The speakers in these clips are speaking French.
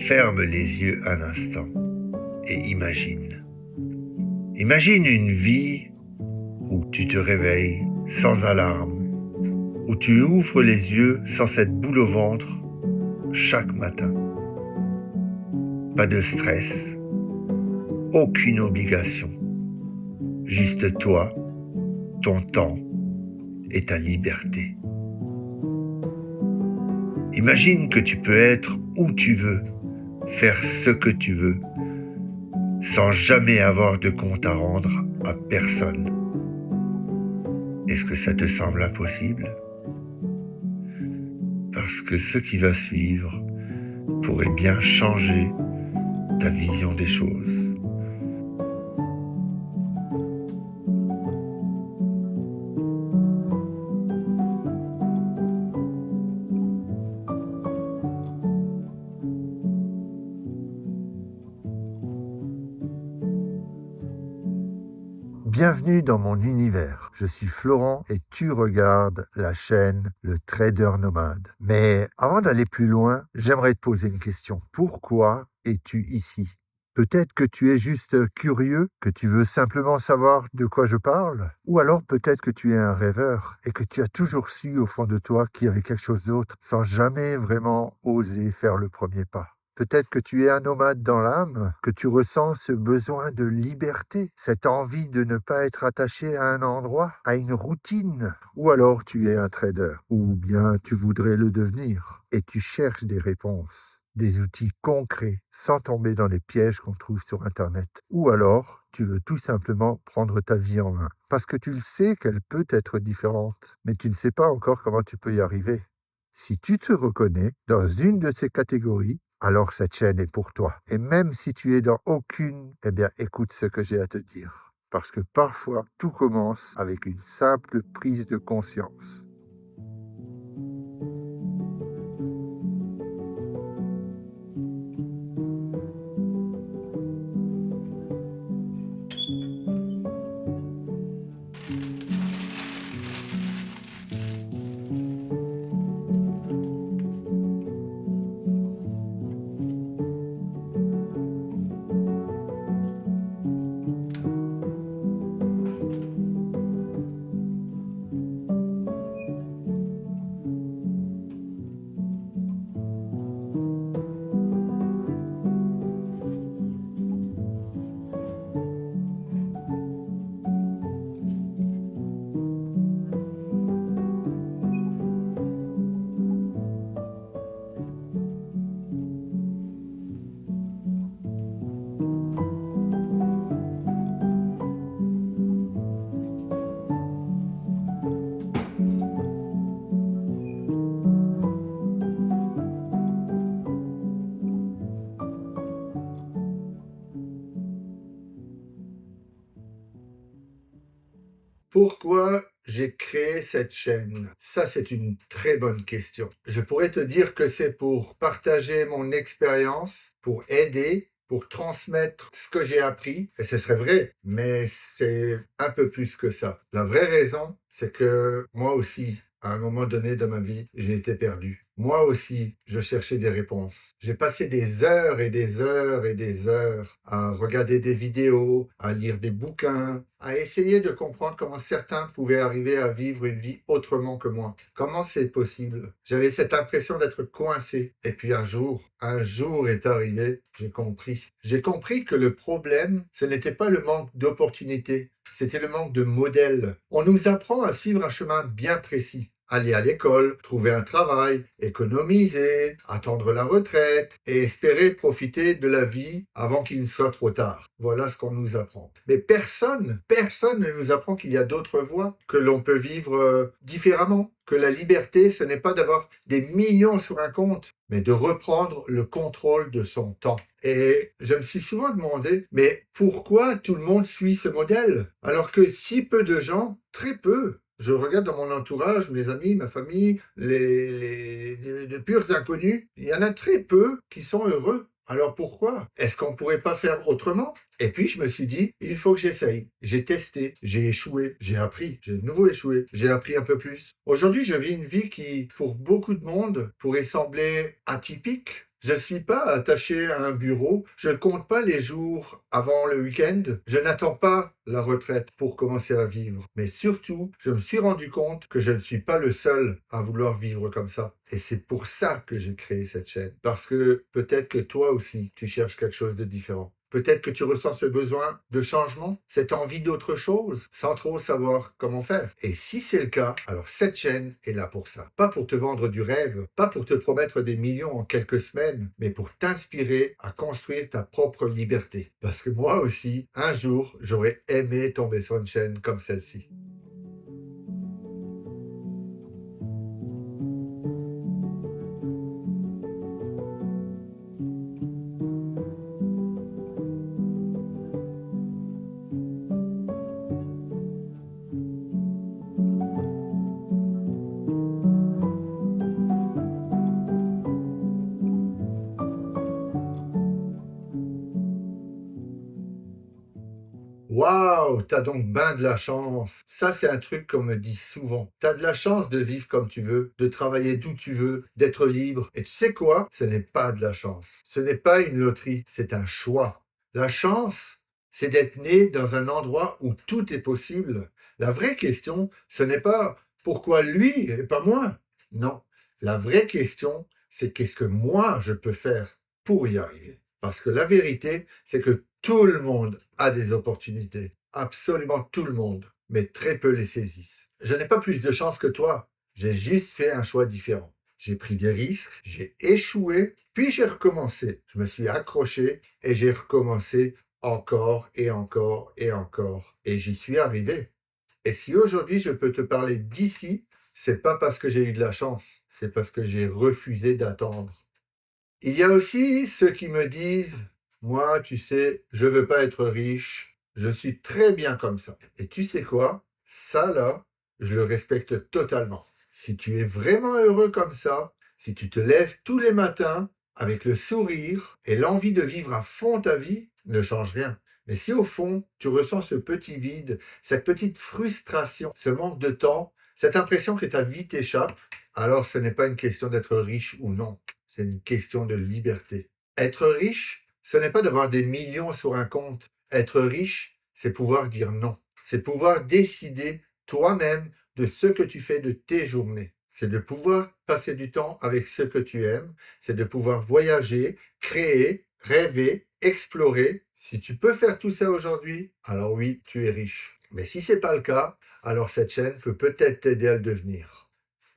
Ferme les yeux un instant et imagine. Imagine une vie où tu te réveilles sans alarme, où tu ouvres les yeux sans cette boule au ventre chaque matin. Pas de stress, aucune obligation, juste toi, ton temps et ta liberté. Imagine que tu peux être où tu veux, faire ce que tu veux, sans jamais avoir de compte à rendre à personne. Est-ce que ça te semble impossible? Parce que ce qui va suivre pourrait bien changer ta vision des choses. Bienvenue dans mon univers. Je suis Florent et tu regardes la chaîne Le Trader Nomade. Mais avant d'aller plus loin, j'aimerais te poser une question. Pourquoi es-tu ici? Peut-être que tu es juste curieux, que tu veux simplement savoir de quoi je parle. Ou alors peut-être que tu es un rêveur et que tu as toujours su au fond de toi qu'il y avait quelque chose d'autre sans jamais vraiment oser faire le premier pas. Peut-être que tu es un nomade dans l'âme, que tu ressens ce besoin de liberté, cette envie de ne pas être attaché à un endroit, à une routine. Ou alors tu es un trader, ou bien tu voudrais le devenir, et tu cherches des réponses, des outils concrets, sans tomber dans les pièges qu'on trouve sur Internet. Ou alors tu veux tout simplement prendre ta vie en main, parce que tu le sais qu'elle peut être différente, mais tu ne sais pas encore comment tu peux y arriver. Si tu te reconnais dans une de ces catégories, alors cette chaîne est pour toi. Et même si tu es dans aucune, eh bien écoute ce que j'ai à te dire. Parce que parfois, tout commence avec une simple prise de conscience. Pourquoi j'ai créé cette chaîne? Ça, c'est une très bonne question. Je pourrais te dire que c'est pour partager mon expérience, pour aider, pour transmettre ce que j'ai appris, et ce serait vrai, mais c'est un peu plus que ça. La vraie raison, c'est que moi aussi, à un moment donné de ma vie, j'ai été perdu. Moi aussi, je cherchais des réponses. J'ai passé des heures et des heures et des heures à regarder des vidéos, à lire des bouquins, à essayer de comprendre comment certains pouvaient arriver à vivre une vie autrement que moi. Comment c'est possible? J'avais cette impression d'être coincé. Et puis un jour est arrivé, j'ai compris. J'ai compris que le problème, ce n'était pas le manque d'opportunités, c'était le manque de modèles. On nous apprend à suivre un chemin bien précis. Aller à l'école, trouver un travail, économiser, attendre la retraite et espérer profiter de la vie avant qu'il ne soit trop tard. Voilà ce qu'on nous apprend. Mais personne ne nous apprend qu'il y a d'autres voies, que l'on peut vivre différemment, que la liberté, ce n'est pas d'avoir des millions sur un compte, mais de reprendre le contrôle de son temps. Et je me suis souvent demandé, mais pourquoi tout le monde suit ce modèle, alors que si peu de gens, très peu, je regarde dans mon entourage, mes amis, ma famille, de purs inconnus, il y en a très peu qui sont heureux. Alors pourquoi? Est-ce qu'on ne pourrait pas faire autrement? Et puis je me suis dit, il faut que j'essaye. J'ai testé, j'ai échoué, j'ai appris, j'ai de nouveau échoué, j'ai appris un peu plus. Aujourd'hui, je vis une vie qui, pour beaucoup de monde, pourrait sembler atypique. Je ne suis pas attaché à un bureau, je ne compte pas les jours avant le week-end, je n'attends pas la retraite pour commencer à vivre. Mais surtout, je me suis rendu compte que je ne suis pas le seul à vouloir vivre comme ça. Et c'est pour ça que j'ai créé cette chaîne. Parce que peut-être que toi aussi, tu cherches quelque chose de différent. Peut-être que tu ressens ce besoin de changement, cette envie d'autre chose, sans trop savoir comment faire. Et si c'est le cas, alors cette chaîne est là pour ça. Pas pour te vendre du rêve, pas pour te promettre des millions en quelques semaines, mais pour t'inspirer à construire ta propre liberté. Parce que moi aussi, un jour, j'aurais aimé tomber sur une chaîne comme celle-ci. Waouh, t'as donc ben de la chance. Ça, c'est un truc qu'on me dit souvent. T'as de la chance de vivre comme tu veux, de travailler d'où tu veux, d'être libre. Et tu sais quoi? Ce n'est pas de la chance. Ce n'est pas une loterie, c'est un choix. La chance, c'est d'être né dans un endroit où tout est possible. La vraie question, ce n'est pas pourquoi lui et pas moi. Non. La vraie question, c'est qu'est-ce que moi je peux faire pour y arriver. Parce que la vérité, c'est que tout le monde a des opportunités. Absolument tout le monde. Mais très peu les saisissent. Je n'ai pas plus de chance que toi. J'ai juste fait un choix différent. J'ai pris des risques, j'ai échoué, puis j'ai recommencé. Je me suis accroché et j'ai recommencé encore et encore et encore. Et j'y suis arrivé. Et si aujourd'hui je peux te parler d'ici, c'est pas parce que j'ai eu de la chance, c'est parce que j'ai refusé d'attendre. Il y a aussi ceux qui me disent, moi, tu sais, je veux pas être riche, je suis très bien comme ça. Et tu sais quoi? Ça, là, je le respecte totalement. Si tu es vraiment heureux comme ça, si tu te lèves tous les matins avec le sourire et l'envie de vivre à fond ta vie, ne change rien. Mais si au fond, tu ressens ce petit vide, cette petite frustration, ce manque de temps, cette impression que ta vie t'échappe, alors ce n'est pas une question d'être riche ou non. C'est une question de liberté. Être riche, ce n'est pas d'avoir des millions sur un compte. Être riche, c'est pouvoir dire non. C'est pouvoir décider toi-même de ce que tu fais de tes journées. C'est de pouvoir passer du temps avec ceux que tu aimes. C'est de pouvoir voyager, créer, rêver, explorer. Si tu peux faire tout ça aujourd'hui, alors oui, tu es riche. Mais si c'est pas le cas, alors cette chaîne peut peut-être t'aider à le devenir.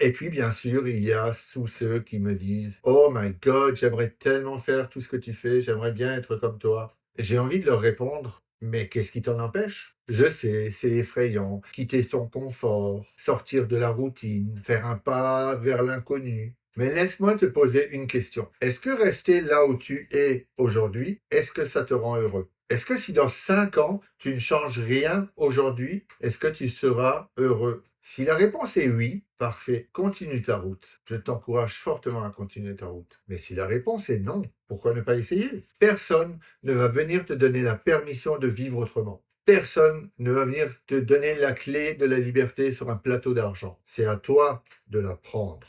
Et puis, bien sûr, il y a tous ceux qui me disent « Oh my God, j'aimerais tellement faire tout ce que tu fais, j'aimerais bien être comme toi. » J'ai envie de leur répondre « Mais qu'est-ce qui t'en empêche ?» Je sais, c'est effrayant, quitter son confort, sortir de la routine, faire un pas vers l'inconnu. Mais laisse-moi te poser une question. Est-ce que rester là où tu es aujourd'hui, est-ce que ça te rend heureux? Est-ce que si dans 5 ans, tu ne changes rien aujourd'hui, est-ce que tu seras heureux? Si la réponse est oui, parfait, continue ta route. Je t'encourage fortement à continuer ta route. Mais si la réponse est non, pourquoi ne pas essayer? Personne ne va venir te donner la permission de vivre autrement. Personne ne va venir te donner la clé de la liberté sur un plateau d'argent. C'est à toi de la prendre.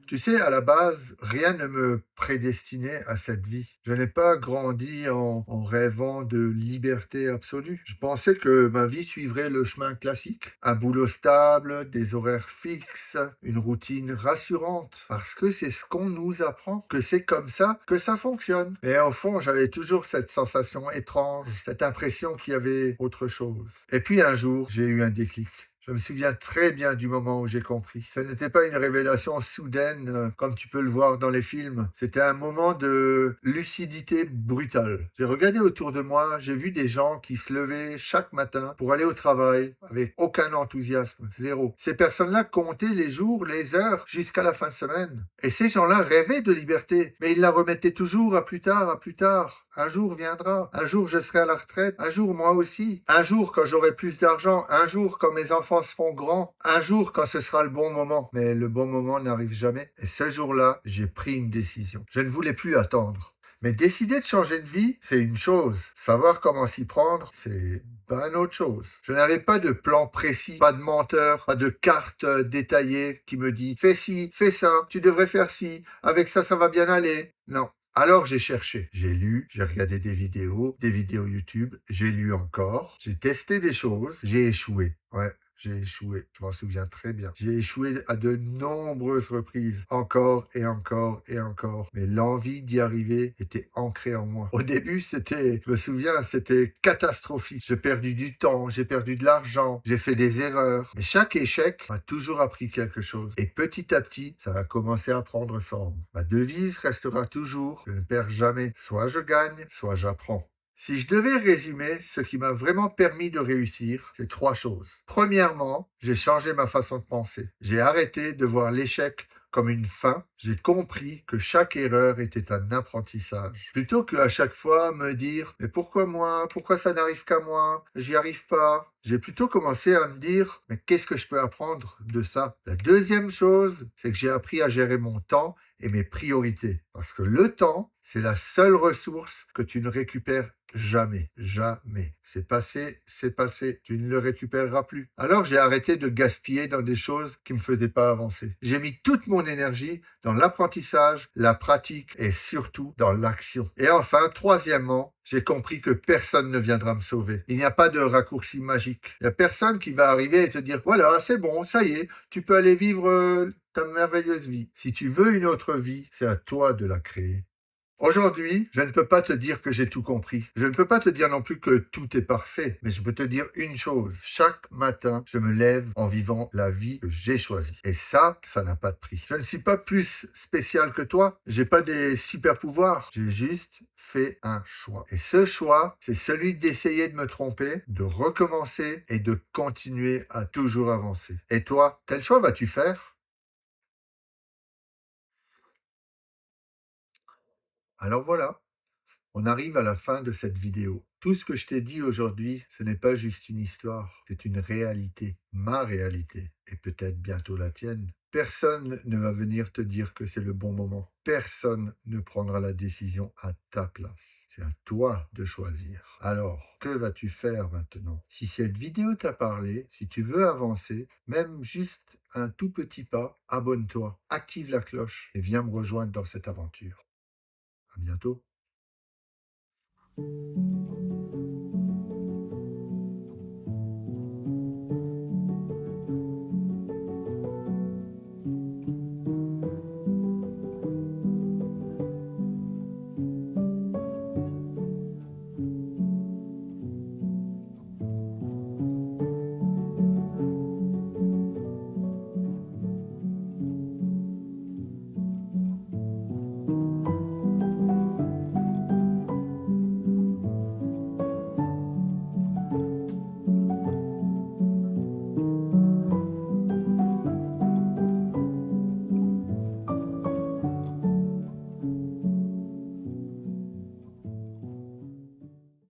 Tu sais, à la base, rien ne me prédestinait à cette vie. Je n'ai pas grandi en rêvant de liberté absolue. Je pensais que ma vie suivrait le chemin classique. Un boulot stable, des horaires fixes, une routine rassurante. Parce que c'est ce qu'on nous apprend, que c'est comme ça que ça fonctionne. Et au fond, j'avais toujours cette sensation étrange, cette impression qu'il y avait autre chose. Et puis un jour, j'ai eu un déclic. Je me souviens très bien du moment où j'ai compris. Ce n'était pas une révélation soudaine comme tu peux le voir dans les films. C'était un moment de lucidité brutale. J'ai regardé autour de moi, j'ai vu des gens qui se levaient chaque matin pour aller au travail avec aucun enthousiasme, zéro. Ces personnes-là comptaient les jours, les heures jusqu'à la fin de semaine. Et ces gens-là rêvaient de liberté, mais ils la remettaient toujours à plus tard, à plus tard. Un jour viendra. Un jour, je serai à la retraite. Un jour, moi aussi. Un jour, quand j'aurai plus d'argent. Un jour, quand mes enfants seront grands. Un jour, quand ce sera le bon moment. Mais le bon moment n'arrive jamais. Et ce jour-là, j'ai pris une décision. Je ne voulais plus attendre. Mais décider de changer de vie, c'est une chose. Savoir comment s'y prendre, c'est une autre chose. Je n'avais pas de plan précis, pas de menteur, pas de carte détaillée qui me dit « Fais ci, fais ça, tu devrais faire ci, avec ça, ça va bien aller. » Non. Alors j'ai cherché, j'ai lu, j'ai regardé des vidéos YouTube, j'ai lu encore, j'ai testé des choses, j'ai échoué. Ouais. J'ai échoué, je m'en souviens très bien. J'ai échoué à de nombreuses reprises, encore et encore et encore. Mais l'envie d'y arriver était ancrée en moi. Au début, je me souviens, c'était catastrophique. J'ai perdu du temps, j'ai perdu de l'argent, j'ai fait des erreurs. Mais chaque échec m'a toujours appris quelque chose. Et petit à petit, ça a commencé à prendre forme. Ma devise restera toujours, je ne perds jamais. Soit je gagne, soit j'apprends. Si je devais résumer ce qui m'a vraiment permis de réussir, c'est 3 choses. Premièrement, j'ai changé ma façon de penser. J'ai arrêté de voir l'échec comme une fin. J'ai compris que chaque erreur était un apprentissage. Plutôt qu'à chaque fois me dire « Mais pourquoi moi? Pourquoi ça n'arrive qu'à moi? J'y arrive pas ?» J'ai plutôt commencé à me dire « Mais qu'est-ce que je peux apprendre de ça ?» La deuxième chose, c'est que j'ai appris à gérer mon temps et mes priorités. Parce que le temps, c'est la seule ressource que tu ne récupères jamais, jamais. C'est passé, tu ne le récupéreras plus. Alors j'ai arrêté de gaspiller dans des choses qui me faisaient pas avancer. J'ai mis toute mon énergie dans l'apprentissage, la pratique et surtout dans l'action. Et enfin, troisièmement, j'ai compris que personne ne viendra me sauver. Il n'y a pas de raccourci magique. Il n'y a personne qui va arriver et te dire « Voilà, c'est bon, ça y est, tu peux aller vivre ta merveilleuse vie. » Si tu veux une autre vie, c'est à toi de la créer. Aujourd'hui, je ne peux pas te dire que j'ai tout compris. Je ne peux pas te dire non plus que tout est parfait. Mais je peux te dire une chose. Chaque matin, je me lève en vivant la vie que j'ai choisie. Et ça n'a pas de prix. Je ne suis pas plus spécial que toi. J'ai pas des super pouvoirs. J'ai juste fait un choix. Et ce choix, c'est celui d'essayer de me tromper, de recommencer et de continuer à toujours avancer. Et toi, quel choix vas-tu faire? Alors voilà. On arrive à la fin de cette vidéo. Tout ce que je t'ai dit aujourd'hui, ce n'est pas juste une histoire, c'est une réalité, ma réalité, et peut-être bientôt la tienne. Personne ne va venir te dire que c'est le bon moment. Personne ne prendra la décision à ta place. C'est à toi de choisir. Alors, que vas-tu faire maintenant? Si cette vidéo t'a parlé, si tu veux avancer, même juste un tout petit pas, abonne-toi, active la cloche et viens me rejoindre dans cette aventure. À bientôt.